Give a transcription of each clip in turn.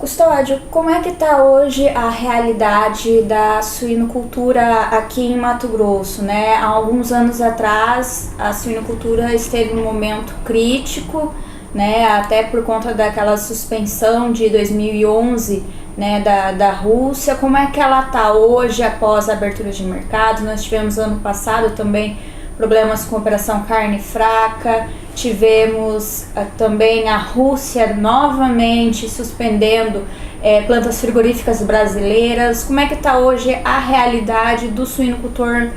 Custódio, como é que está hoje a realidade da suinocultura aqui em Mato Grosso, né? Há alguns anos atrás, a suinocultura esteve num momento crítico, né? Até por conta daquela suspensão de 2011, né? Da Rússia. Como é que ela está hoje após a abertura de mercado? Nós tivemos ano passado também problemas com a Operação Carne Fraca, tivemos também a Rússia novamente suspendendo plantas frigoríficas brasileiras. Como é que está hoje a realidade do suinocultor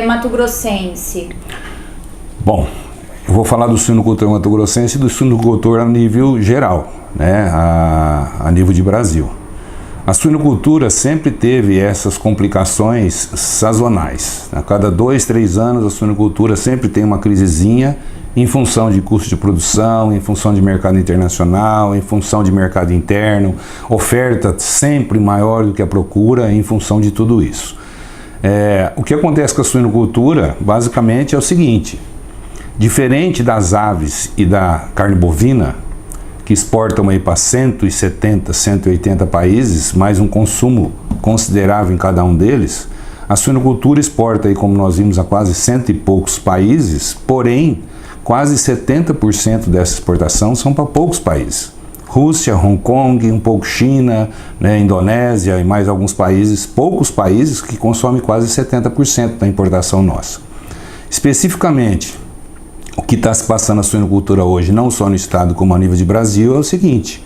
mato-grossense? Bom, eu vou falar do suinocultor mato-grossense e do suinocultor a nível geral, né, a nível de Brasil. A suinocultura sempre teve essas complicações sazonais. A cada 2, 3 anos a suinocultura sempre tem uma crisezinha em função de custo de produção, em função de mercado internacional, em função de mercado interno, oferta sempre maior do que a procura em função de tudo isso. O que acontece com a suinocultura basicamente é o seguinte: diferente das aves e da carne bovina, que exportam aí para 170, 180 países, mais um consumo considerável em cada um deles, a suinocultura exporta aí, como nós vimos, a quase 100 e poucos países, porém, quase 70% dessa exportação são para poucos países. Rússia, Hong Kong, um pouco China, né, Indonésia e mais alguns países, poucos países que consomem quase 70% da importação nossa. Especificamente, o que está se passando na suinocultura hoje, não só no estado como a nível de Brasil, é o seguinte: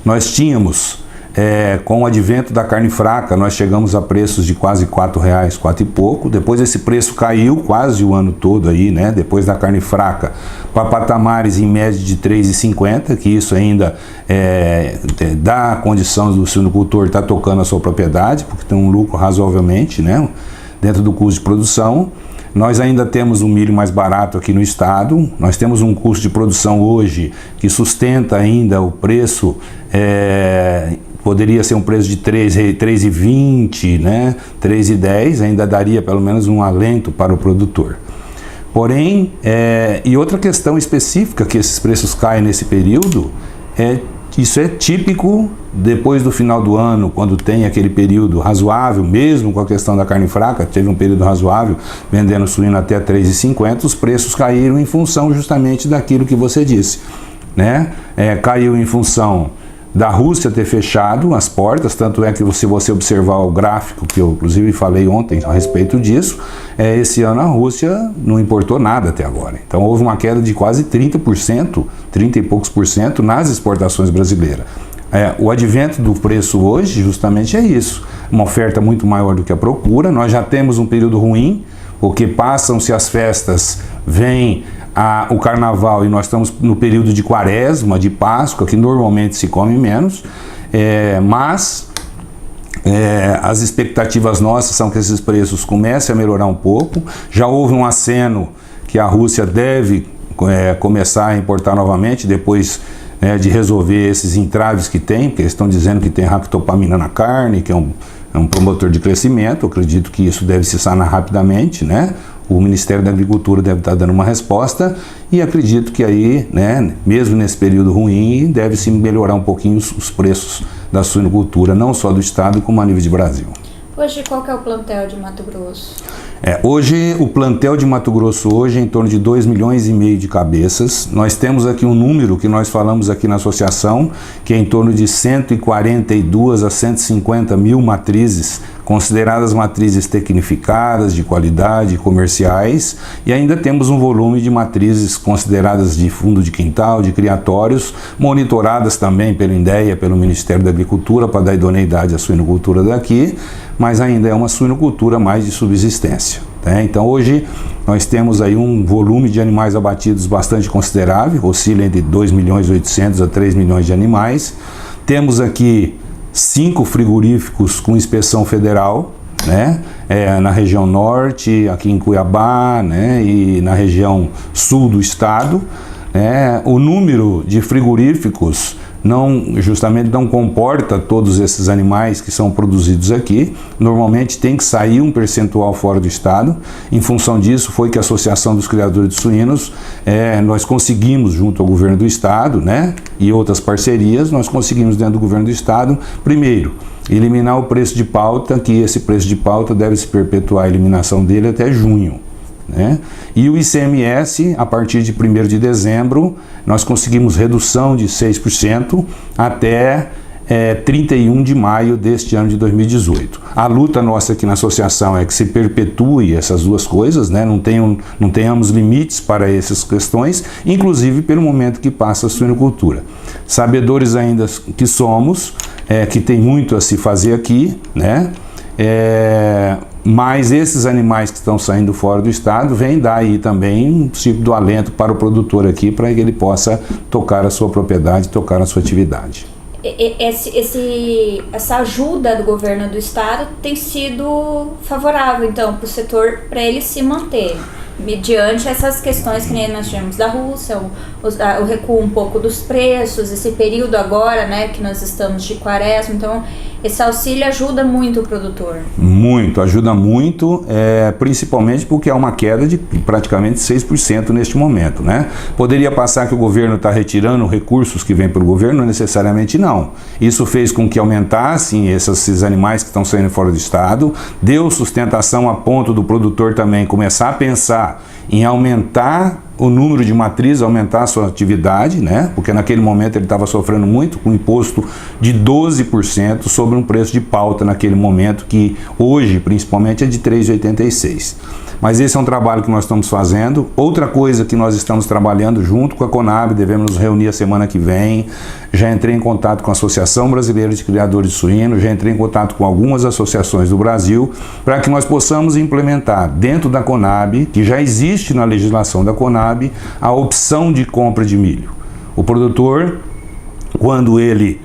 nós tínhamos, com o advento da carne fraca, nós chegamos a preços de quase R$4, 4 e pouco. Depois esse preço caiu quase o ano todo aí, né? Depois da carne fraca, para patamares em média de R$3,50, que isso ainda dá a condição do suinocultor estar tocando a sua propriedade, porque tem um lucro razoavelmente, né, dentro do custo de produção. Nós ainda temos um milho mais barato aqui no estado, nós temos um custo de produção hoje que sustenta ainda o preço, poderia ser um preço de R$3,20, né? R$3,10, ainda daria pelo menos um alento para o produtor. Porém, e outra questão específica que esses preços caem nesse período, isso é típico depois do final do ano, quando tem aquele período razoável, mesmo com a questão da carne fraca, teve um período razoável, vendendo suíno até R$3,50, os preços caíram em função justamente daquilo que você disse, né? Caiu em função da Rússia ter fechado as portas, tanto é que se você observar o gráfico, que eu inclusive falei ontem a respeito disso, esse ano a Rússia não importou nada até agora. Então houve uma queda de quase 30%, 30 e poucos por cento nas exportações brasileiras. O advento do preço hoje justamente é isso, uma oferta muito maior do que a procura. Nós já temos um período ruim, porque passam-se as festas, vem o carnaval e nós estamos no período de quaresma, de Páscoa, que normalmente se come menos, mas as expectativas nossas são que esses preços comecem a melhorar um pouco. Já houve um aceno que a Rússia deve começar a importar novamente, depois de resolver esses entraves que tem, porque eles estão dizendo que tem ractopamina na carne, que é um promotor de crescimento. Eu acredito que isso deve se sanar rapidamente, né? O Ministério da Agricultura deve estar dando uma resposta e acredito que aí, né, mesmo nesse período ruim, deve se melhorar um pouquinho os preços da suinocultura, não só do estado, como a nível de Brasil. Hoje, qual que é o plantel de Mato Grosso? Hoje, o plantel de Mato Grosso hoje é em torno de 2,5 milhões de cabeças. Nós temos aqui um número que nós falamos aqui na associação, que é em torno de 142 a 150 mil matrizes, consideradas matrizes tecnificadas, de qualidade, comerciais, e ainda temos um volume de matrizes consideradas de fundo de quintal, de criatórios, monitoradas também pelo INDEA, pelo Ministério da Agricultura, para dar idoneidade à suinocultura daqui, mas ainda é uma suinocultura mais de subsistência. Então hoje nós temos aí um volume de animais abatidos bastante considerável, oscila entre 2.800.000 a 3 milhões de animais. Temos aqui 5 frigoríficos com inspeção federal, né? Na região norte, aqui em Cuiabá, né? E na região sul do estado. O número de frigoríficos justamente não comporta todos esses animais que são produzidos aqui. Normalmente tem que sair um percentual fora do estado. Em função disso foi que a Associação dos Criadores de Suínos, nós conseguimos junto ao governo do estado, né, e outras parcerias, nós conseguimos dentro do governo do estado, primeiro, eliminar o preço de pauta, que esse preço de pauta deve se perpetuar a eliminação dele até junho. Né? E o ICMS, a partir de 1º de dezembro, nós conseguimos redução de 6% até 31 de maio deste ano de 2018. A luta nossa aqui na associação é que se perpetue essas duas coisas, né? Não tenhamos limites para essas questões, inclusive pelo momento que passa a suinocultura. Sabedores ainda que somos, que tem muito a se fazer aqui, né? Mas esses animais que estão saindo fora do estado vêm dar aí também um tipo de alento para o produtor aqui, para que ele possa tocar a sua propriedade, tocar a sua atividade. Essa ajuda do governo do estado tem sido favorável, então, para o setor, para ele se manter, mediante essas questões que nem nós tivemos da Rússia, o recuo um pouco dos preços, esse período agora, né, que nós estamos de quaresma, então esse auxílio ajuda muito o produtor. Muito, ajuda muito, principalmente porque é uma queda de praticamente 6% neste momento, né? Poderia passar que o governo está retirando recursos que vêm pelo governo? Não necessariamente não. Isso fez com que aumentassem esses animais que estão saindo fora do estado, deu sustentação a ponto do produtor também começar a pensar em aumentar o número de matrizes, aumentar a sua atividade, né? Porque naquele momento ele estava sofrendo muito com imposto de 12% sobre um preço de pauta naquele momento, que hoje principalmente é de 3,86. Mas esse é um trabalho que nós estamos fazendo. Outra coisa que nós estamos trabalhando junto com a Conab, devemos nos reunir a semana que vem. Já entrei em contato com a Associação Brasileira de Criadores de Suínos, já entrei em contato com algumas associações do Brasil, para que nós possamos implementar dentro da Conab, que já existe na legislação da Conab, a opção de compra de milho. O produtor, quando ele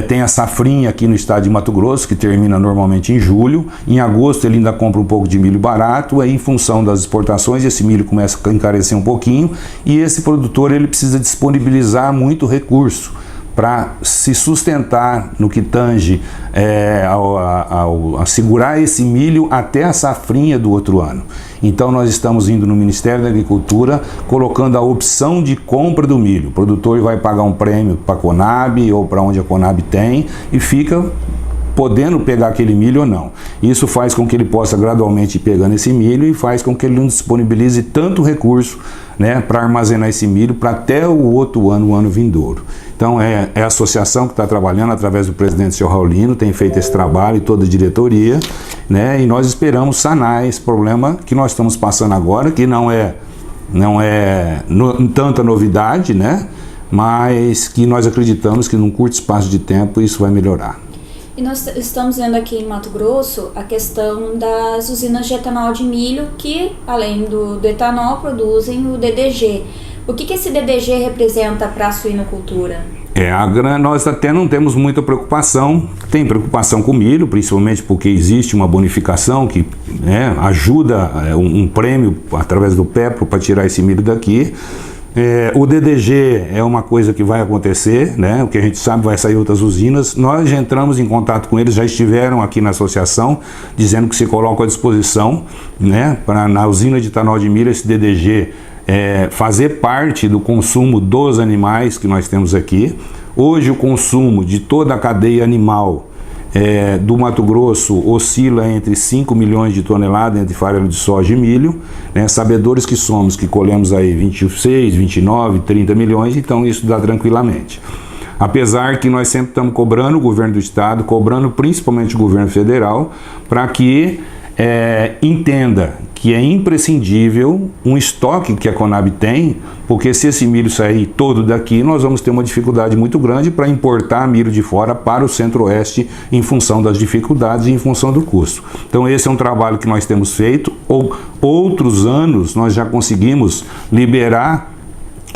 tem a safrinha aqui no estado de Mato Grosso, que termina normalmente em julho. Em agosto ele ainda compra um pouco de milho barato, aí em função das exportações esse milho começa a encarecer um pouquinho, e esse produtor ele precisa disponibilizar muito recurso para se sustentar no que tange a segurar esse milho até a safrinha do outro ano. Então nós estamos indo no Ministério da Agricultura colocando a opção de compra do milho. O produtor vai pagar um prêmio para a Conab ou para onde a Conab tem e fica podendo pegar aquele milho ou não. Isso faz com que ele possa gradualmente ir pegando esse milho e faz com que ele não disponibilize tanto recurso, né, para armazenar esse milho para até o outro ano, o ano vindouro. Então é a associação que está trabalhando através do presidente Sr. Raulino, tem feito esse trabalho e toda a diretoria, né, e nós esperamos sanar esse problema que nós estamos passando agora, que não é tanta novidade, né, mas que nós acreditamos que num curto espaço de tempo isso vai melhorar. E nós estamos vendo aqui em Mato Grosso a questão das usinas de etanol de milho que, além do etanol, produzem o DDG. O que esse DDG representa para a suinocultura? Nós até não temos muita preocupação. Tem preocupação com o milho, principalmente porque existe uma bonificação que, né, ajuda um prêmio através do PEPRO para tirar esse milho daqui. O DDG é uma coisa que vai acontecer, né? O que a gente sabe, vai sair outras usinas. Nós já entramos em contato com eles, já estiveram aqui na associação, dizendo que se colocam à disposição, né, para na usina de etanol de milho esse DDG fazer parte do consumo dos animais que nós temos aqui. Hoje o consumo de toda a cadeia animal do Mato Grosso oscila entre 5 milhões de toneladas entre farelo de soja e milho, né? Sabedores que somos, que colhemos aí 26, 29, 30 milhões, então isso dá tranquilamente. Apesar que nós sempre estamos cobrando o governo do estado, cobrando principalmente o governo federal, para que entenda que é imprescindível um estoque que a Conab tem, porque se esse milho sair todo daqui, nós vamos ter uma dificuldade muito grande para importar milho de fora para o centro-oeste em função das dificuldades e em função do custo. Então esse é um trabalho que nós temos feito. Outros anos nós já conseguimos liberar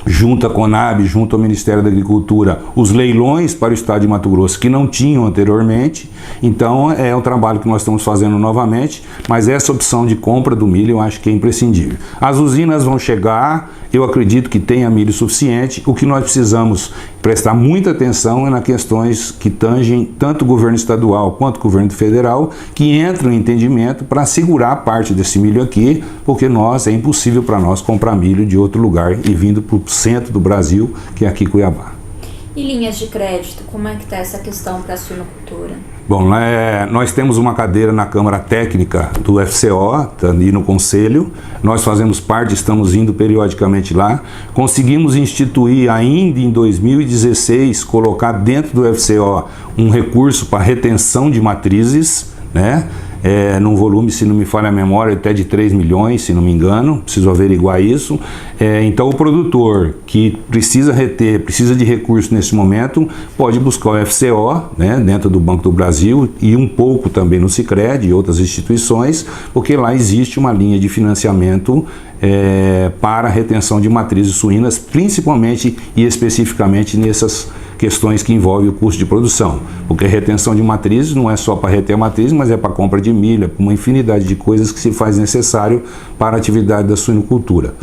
junto à Conab, junto ao Ministério da Agricultura, os leilões para o estado de Mato Grosso que não tinham anteriormente. Então é um trabalho que nós estamos fazendo novamente, mas essa opção de compra do milho eu acho que é imprescindível. As usinas vão chegar, eu acredito que tenha milho suficiente. O que nós precisamos prestar muita atenção é nas questões que tangem tanto o governo estadual quanto o governo federal, que entram em entendimento para segurar parte desse milho aqui, porque é impossível para nós comprar milho de outro lugar e vindo para o centro do Brasil, que é aqui Cuiabá. E linhas de crédito, como é que está essa questão para a suinocultura? Bom, nós temos uma cadeira na Câmara Técnica do FCO, e no Conselho, nós fazemos parte, estamos indo periodicamente lá, conseguimos instituir ainda em 2016, colocar dentro do FCO um recurso para retenção de matrizes, né? Num volume, se não me falha a memória, até de 3 milhões, se não me engano, preciso averiguar isso. Então o produtor que precisa reter, precisa de recurso nesse momento, pode buscar o FCO, né, dentro do Banco do Brasil, e um pouco também no Sicredi e outras instituições, porque lá existe uma linha de financiamento para a retenção de matrizes suínas, principalmente e especificamente nessas questões que envolvem o custo de produção, porque a retenção de matrizes não é só para reter a matriz, mas é para compra de milho, para uma infinidade de coisas que se faz necessário para a atividade da suinocultura.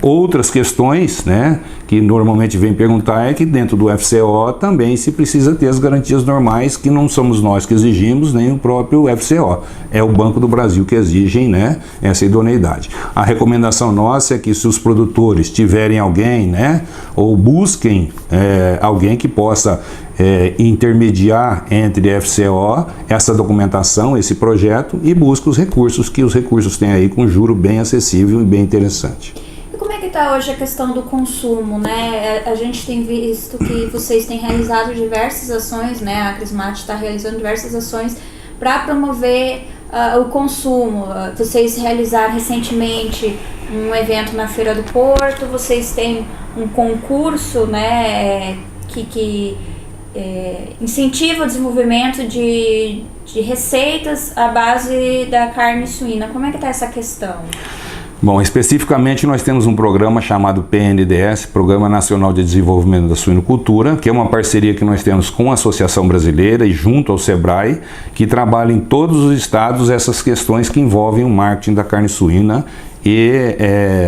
Outras questões, né, que normalmente vem perguntar é que dentro do FCO também se precisa ter as garantias normais, que não somos nós que exigimos, nem o próprio FCO, é o Banco do Brasil que exigem, né, essa idoneidade. A recomendação nossa é que se os produtores tiverem alguém, né, ou busquem alguém que possa intermediar entre FCO, essa documentação, esse projeto, e busca os recursos, que os recursos têm aí com juro bem acessível e bem interessante. E como é que está hoje a questão do consumo, né? A gente tem visto que vocês têm realizado diversas ações, né? A Crismate está realizando diversas ações para promover o consumo. Vocês realizaram recentemente um evento na Feira do Porto, vocês têm um concurso, né, que incentiva o desenvolvimento de receitas à base da carne suína. Como é que está essa questão? Bom, especificamente nós temos um programa chamado PNDS, Programa Nacional de Desenvolvimento da Suinocultura, que é uma parceria que nós temos com a Associação Brasileira e junto ao SEBRAE, que trabalha em todos os estados essas questões que envolvem o marketing da carne suína e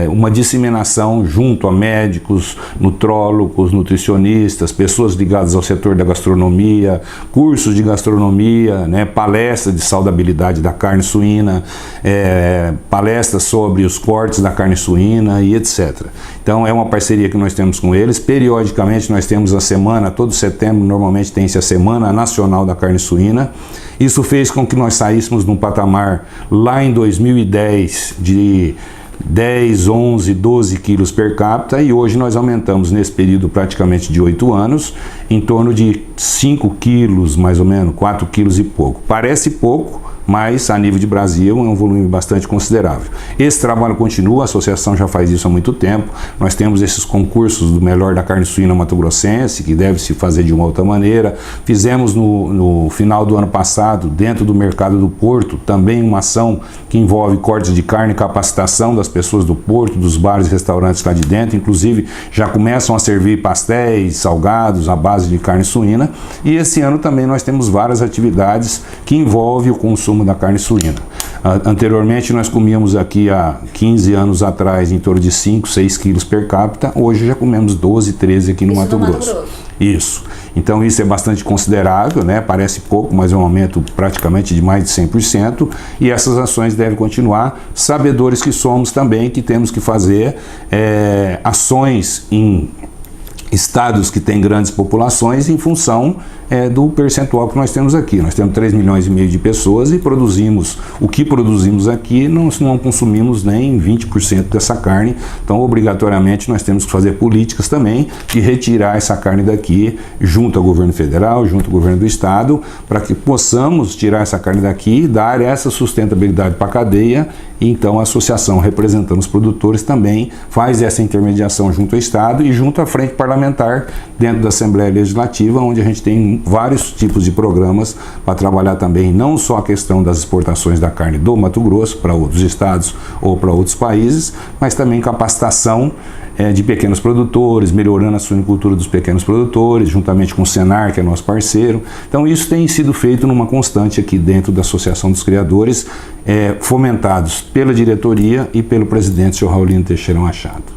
uma disseminação junto a médicos, nutrólogos, nutricionistas, pessoas ligadas ao setor da gastronomia, cursos de gastronomia, né, palestras de saudabilidade da carne suína, palestras sobre os cortes da carne suína e etc. Então é uma parceria que nós temos com eles. Periodicamente nós temos a semana, todo setembro normalmente tem-se a Semana Nacional da Carne Suína. Isso fez com que nós saíssemos num patamar lá em 2010 de 10, 11, 12 quilos per capita, e hoje nós aumentamos nesse período praticamente de 8 anos em torno de 5 quilos, mais ou menos, 4 quilos e pouco. Parece pouco, mas a nível de Brasil é um volume bastante considerável. Esse trabalho continua, a associação já faz isso há muito tempo. Nós temos esses concursos do melhor da carne suína mato-grossense, que deve se fazer de uma outra maneira. Fizemos no final do ano passado, dentro do mercado do Porto, também uma ação que envolve cortes de carne e capacitação das pessoas do Porto, dos bares e restaurantes lá de dentro. Inclusive já começam a servir pastéis, salgados à base de carne suína. E esse ano também nós temos várias atividades que envolvem o consumo da carne suína. Anteriormente nós comíamos aqui há 15 anos atrás em torno de 5, 6 quilos per capita, hoje já comemos 12, 13 aqui no Mato Grosso. Isso. Então isso é bastante considerável, né? Parece pouco, mas é um aumento praticamente de mais de 100%, e essas ações devem continuar, sabedores que somos também, que temos que fazer ações em estados que têm grandes populações em função do percentual que nós temos aqui. Nós temos 3 milhões e meio de pessoas e produzimos, o que produzimos aqui, não consumimos nem 20% dessa carne, então obrigatoriamente nós temos que fazer políticas também de retirar essa carne daqui, junto ao governo federal, junto ao governo do estado, para que possamos tirar essa carne daqui e dar essa sustentabilidade para a cadeia. E então a associação, representando os produtores, também faz essa intermediação junto ao estado e junto à frente parlamentar dentro da Assembleia Legislativa, onde a gente tem com vários tipos de programas para trabalhar também não só a questão das exportações da carne do Mato Grosso para outros estados ou para outros países, mas também capacitação de pequenos produtores, melhorando a suinocultura dos pequenos produtores, juntamente com o Senar, que é nosso parceiro. Então isso tem sido feito numa constante aqui dentro da Associação dos Criadores, fomentados pela diretoria e pelo presidente, Sr. Raulino Teixeira Machado.